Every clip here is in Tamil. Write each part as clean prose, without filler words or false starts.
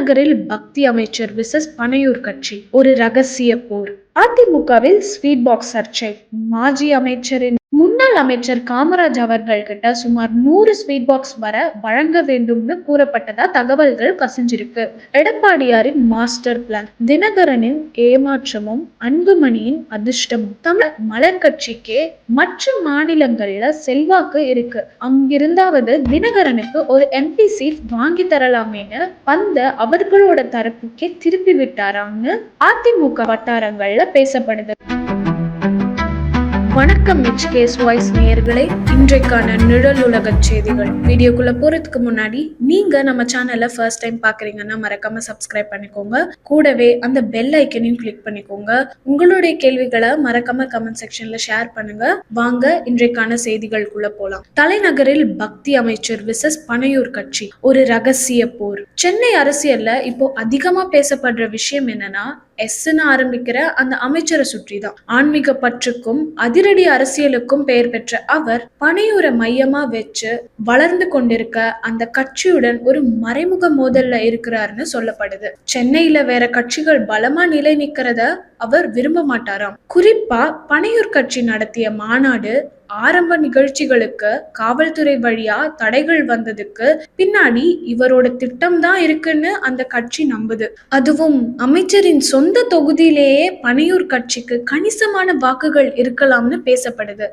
தலைநகரில் பக்தி அமைச்சர் விசஸ் பனையூர் கட்சி ஒரு ரகசிய போர். அதிமுகவில் ஸ்வீட் பாக்ஸ் சர்ச்சை. மாஜி அமைச்சரின் முன்னாள் அமைச்சர் காமராஜ் அவர்கள் கிட்ட சுமார் 100 ஸ்வீட் பாக்ஸ் வர வழங்க வேண்டும்னு கூறப்பட்டதா தகவல்கள் கசிஞ்சிருக்கு. எடப்பாடியாரின் மாஸ்டர் பிளான், தினகரனின் ஏமாற்றமும் அன்புமணியின் அதிர்ஷ்டமும். தமிழ் மலர் கட்சிக்கே மற்ற மாநிலங்கள்ல செல்வாக்கு இருக்கு. அங்கிருந்தாவது தினகரனுக்கு ஒரு எம்பி சீட் வாங்கி தரலாமேன்னு வந்த அவர்களோட தரப்புக்கே திருப்பி விட்டாரான்னு அதிமுக வட்டாரங்கள்ல பேசப்படுது. வணக்கம் HKS வாய்ஸ் நேயர்களே, இன்றைக்கான நிழல் உலக செய்திகள். வீடியோக்குள்ள போறதுக்கு முன்னாடி நீங்க நம்ம சேனலை ஃபர்ஸ்ட் டைம் பாக்குறீங்கன்னா மறக்காம சப்ஸ்கிரைப் பண்ணிக்கோங்க. கூடவே அந்த பெல் ஐக்கனையும் கிளிக் பண்ணிக்கோங்க. உங்களுடைய கேள்விகளை மறக்காம கமெண்ட் செக்ஷன்ல ஷேர் பண்ணுங்க. வாங்க இன்றைக்கான செய்திகளுக்குள்ள போலாம். தலைநகரில் பக்தி அமைச்சர் விசஸ் பனையூர் கட்சி ஒரு ரகசிய போர். சென்னை அரசியல்ல இப்போ அதிகமா பேசப்படுற விஷயம் என்னன்னா, எஸ்ன்னு ஆரம்பிக்கிற அந்த அமைச்சரை சுற்றி தான். ஆன்மீக பற்றுக்கும் அதிரடி அரசியலுக்கும் பெயர் பெற்ற அவர் பனையூரை மையமா வச்சு வளர்ந்து கொண்டிருக்க அந்த கட்சியுடன் ஒரு மறைமுக மோதல்ல இருக்கிறாருன்னு சொல்லப்படுது. சென்னையில வேற கட்சிகள் பலமா நிலை நிக்கிறத அவர் விரும்ப மாட்டாராம். குறிப்பா பனையூர் கட்சி நடத்திய மாநாடு ஆரம்ப நிகழ்ச்சிகளுக்கு காவல்துறை வழியா தடைகள் வந்ததுக்கு பின்னாடி இவரோட திட்டம் தான் இருக்குன்னு அந்த கட்சி நம்புது. அதுவும் அமைச்சரின் சொந்த தொகுதியிலேயே பனையூர் கட்சிக்கு கணிசமான வாக்குகள் இருக்கலாம்னு பேசப்படுது.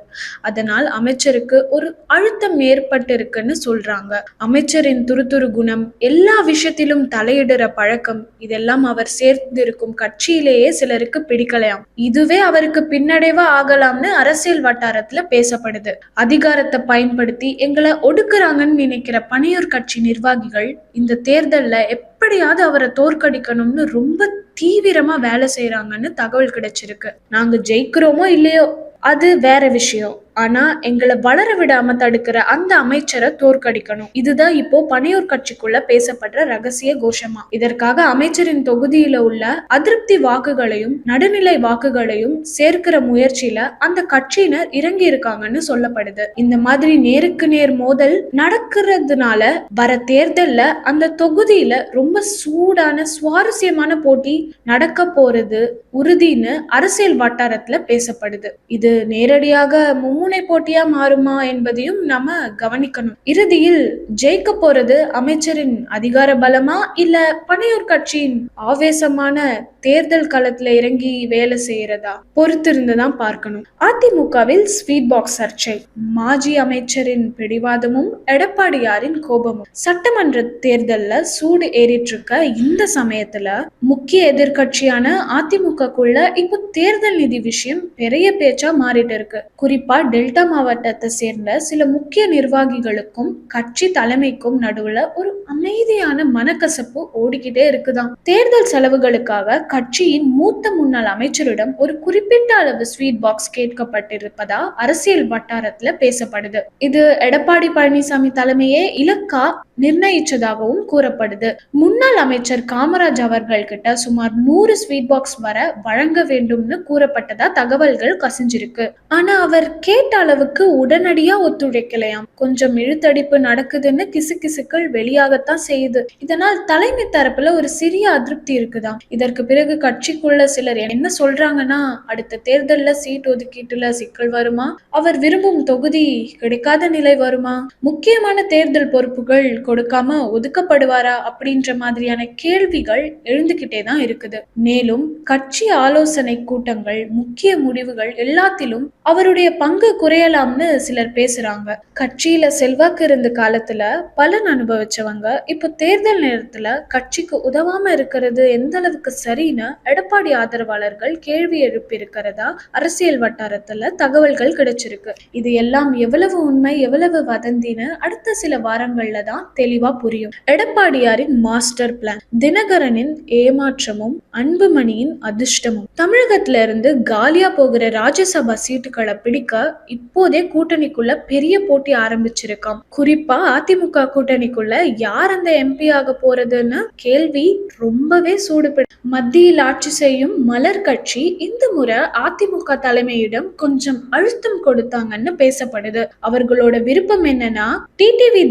அதனால் அமைச்சருக்கு ஒரு அழுத்தம் ஏற்பட்டு இருக்குன்னு சொல்றாங்க. அமைச்சரின் துருதுரு குணம், எல்லா விஷயத்திலும் தலையிடுற பழக்கம், இதெல்லாம் அவர் சேர்ந்து இருக்கும் கட்சியிலேயே சிலருக்கு பிடிக்கலையாம். இதுவே அவருக்கு பின்னடைவா ஆகலாம்னு அரசியல் வட்டாரத்துல பேசப்படுது. அதிகாரத்தை பயன்படுத்தி எங்களை ஒடுக்குறாங்கன்னு நினைக்கிற பனையூர் கட்சி நிர்வாகிகள் இந்த தேர்தல்ல எப்படியாவது அவரை தோற்கடிக்கணும்னு ரொம்ப தீவிரமா வேலை செய்யறாங்கன்னு தகவல் கிடைச்சிருக்கு. நாங்க ஜெயிக்கிறோமோ இல்லையோ அது வேற விஷயம், ஆனா எங்களை வளர விடாம தடுக்கிற அந்த அமைச்சரை தோற்கடிக்கணும். இதுதான் இப்போ பனையூர் கட்சிக்குள்ள பேசப்படுற ரகசிய கோஷமா. இதற்காக அமைச்சரின் தொகுதியில உள்ள அதிருப்தி வாக்குகளையும் நடுநிலை வாக்குகளையும் சேர்க்கிற முயற்சியில அந்த கட்சியினர் இறங்கி இருக்காங்கன்னு சொல்லப்படுது. இந்த மாதிரி நேருக்கு நேர் மோதல் நடக்கிறதுனால வர தேர்தல்ல அந்த தொகுதியில ரொம்ப சூடான சுவாரஸ்யமான போட்டி நடக்க போறது உறுதின்னு அரசியல் வட்டாரத்துல பேசப்படுது. இது நேரடியாக மும்முனை போட்டியா மாறுமா என்பதையும் நாம கவனிக்கணும். இறுதியில் ஜெயிக்க போறது அமைச்சரின் அதிகார பலமா இல்ல பனையூர் கட்சியின் ஆவேசமான தேர்தல் களத்துல இறங்கி வேலை செய்யறதா பொறுத்திருந்துதான் பார்க்கணும். அதிமுகவில் ஸ்வீட் பாக்ஸ் சர்ச்சை. மாஜி அமைச்சரின் பிடிவாதமும் எடப்பாடியாரின் கோபமும். சட்டமன்ற தேர்தல்ல சூடு ஏறிட்டு இருக்க இந்த சமயத்துல முக்கிய எதிர்கட்சியான அதிமுகக்குள்ள இப்போ தேர்தல் நிதி விஷயம் பெரிய பேச்சா மாறிட்டு இருக்கு. குறிப்பா டெல்டா மாவட்டத்தை சேர்ந்த சில முக்கிய நிர்வாகிகளுக்கும் கட்சி தலைமைக்கும் நடுவுல ஒரு அமைதியான மனக்கசப்பு ஓடிக்கிட்டே இருக்குதாம். தேர்தல் செலவுகளுக்காக கட்சியின் மூத்த முன்னாள் அமைச்சரிடம் ஒரு குறிப்பிட்ட அளவு ஸ்வீட் பாக்ஸ் கேட்கப்பட்டிருப்பதா அரசியல் வட்டாரத்துல பேசப்படுது. இது எடப்பாடி பழனிசாமி தலைமையே இலக்கா நிர்ணயிச்சதாகவும் கூறப்படுது. முன்னாள் அமைச்சர் காமராஜ் அவர்கள் கிட்ட சுமார் 100 ஸ்வீட் பாக்ஸ் வர வழங்க வேண்டும்னு கூறப்பட்டதா தகவல்கள் கசிஞ்சிருக்கு. ஆனா அவர் கேட்ட அளவுக்கு உடனடியா ஒத்துழைக்கலையாம். கொஞ்சம் இழுத்தடிப்பு நடக்குதுன்னு கிசுகிசுக்கள் வெளியாகத்தான் செய்யுது. இதனால் தலைமை தரப்புல ஒரு சிறிய அதிருப்தி இருக்குதாம். இதற்கு பிறகு கட்சிக்குள்ள சிலர் என்ன சொல்றாங்கன்னா, அடுத்த தேர்தல்ல சீட் ஒதுக்கீட்டுல சிக்கல் வருமா, அவர் விரும்பும் தொகுதி கிடைக்காத நிலை வருமா, முக்கியமான தேர்தல் பொறுப்புகள் கொடுக்காம ஒதுக்கப்படுவாரா அப்படின்ற மாதிரியான கேள்விகள் எழுந்துகிட்டே தான் இருக்குது. மேலும் கட்சி ஆலோசனை கூட்டங்கள், முக்கிய முடிவுகள் எல்லாத்திலும் அவருடைய பங்கு குறையலாம்னு சிலர் பேசுறாங்க. கட்சியில செல்வாக்கு இருந்த காலத்துல பலன் அனுபவிச்சவங்க இப்போ தேர்தல் நேரத்துல கட்சிக்கு உதவாம இருக்கிறது எந்த அளவுக்கு சரின்னு எடப்பாடி ஆதரவாளர்கள் கேள்வி எழுப்பி இருக்கிறதா அரசியல் வட்டாரத்துல தகவல்கள் கிடைச்சிருக்கு. இது எல்லாம் எவ்வளவு உண்மை எவ்வளவு வதந்தின்னு அடுத்த சில வாரங்கள்ல தான் தெளிவா புரியும். எடப்பாடியாரின் மாஸ்டர் பிளான், தினகரனின் ஏமாற்றமும் அன்புமணியின் அதிர்ஷ்டமும். தமிழகத்துல இருந்து காலியா போகிற ராஜ்யசபா ராஜ்யசபா சீட்டுகளை பிடிக்க இப்போதே கூட்டணிக்குள்ள பெரிய போட்டி ஆரம்பிச்சிருக்காம். குறிப்பா அதிமுக கூட்டணிக்குள்ள யார் அந்த எம்பி ஆக போறதுன்னு கேள்வி ரொம்பவே சூடுபிடி. மத்தியில் ஆட்சி செய்யும் மலர் கட்சி இந்த முறை அதிமுக தலைமையிடம் கொஞ்சம் அழுத்தம் கொடுத்தாங்கன்னு பேசப்படுது. அவர்களோட விருப்பம் என்னன்னா, டிடிவி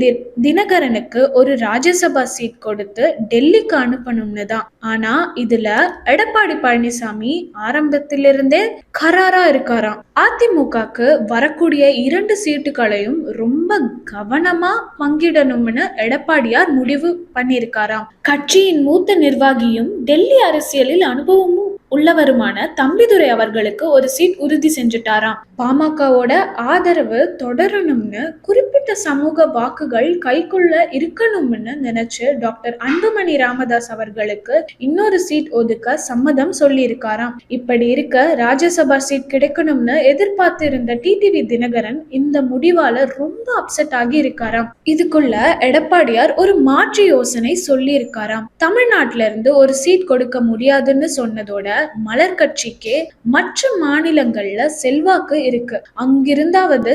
தினகரனுக்கு ஒரு ராஜ்யசபா சீட் கொடுத்து டெல்லிக்கு அனுப்பணும்னு தான். ஆனா இதுல எடப்பாடி பழனிசாமி ஆரம்பத்திலிருந்தே கராரா இருக்காராம். அதிமுகக்கு வரக்கூடிய 2 சீட்டுகளையும் ரொம்ப கவனமா பங்கிடணும்னு எடப்பாடியார் முடிவு பண்ணிருக்காராம். கட்சியின் மூத்த நிர்வாகியும் டெல்லி அரசியலில் அனுபவமும் உள்ளவருமான தம்பிதுரை அவர்களுக்கு ஒரு சீட் உறுதி செஞ்சுட்டாராம். பாமகவோட ஆதரவு தொடரணும்னு, குறிப்பிட்ட சமூக வாக்குகள் கைக்குள்ள இருக்கணும்னு நினைச்சு டாக்டர் அன்புமணி ராமதாஸ் அவர்களுக்கு இன்னொரு சீட் ஒதுக்க சம்மதம் சொல்லி இருக்காராம். இப்படி இருக்க ராஜ்யசபா சீட் கிடைக்கணும்னு எதிர்பார்த்து இருந்த டிடிவி தினகரன் இந்த முடிவால ரொம்ப அப்செட் ஆகி இருக்காராம். இதுக்குள்ள எடப்பாடியார் ஒரு மாற்று யோசனை சொல்லி இருக்காராம். தமிழ்நாட்டில இருந்து ஒரு சீட் கொடுக்க முடியாதுன்னு சொன்னதோட மலர் கட்சிக்கே மற்ற மாநிலங்கள்ல செல்வாக்கு இருக்கு, அங்கிருந்தாவது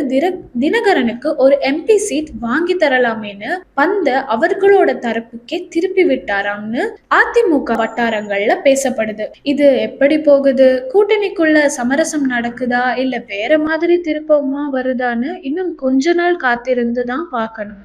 தினகரனுக்கு ஒரு எம்பி சீட் வாங்கி தரலாமேன்னு பந்த அவர்களோட தரப்புக்கே திருப்பி விட்டாராம்னு அதிமுக வட்டாரங்கள்ல பேசப்படுது. இது எப்படி போகுது? கூட்டணிக்குள்ள சமரசம் நடக்குதா இல்ல வேற மாதிரி திருப்பமா வருதான்னு இன்னும் கொஞ்ச நாள் காத்திருந்து தான் பார்க்கணும்.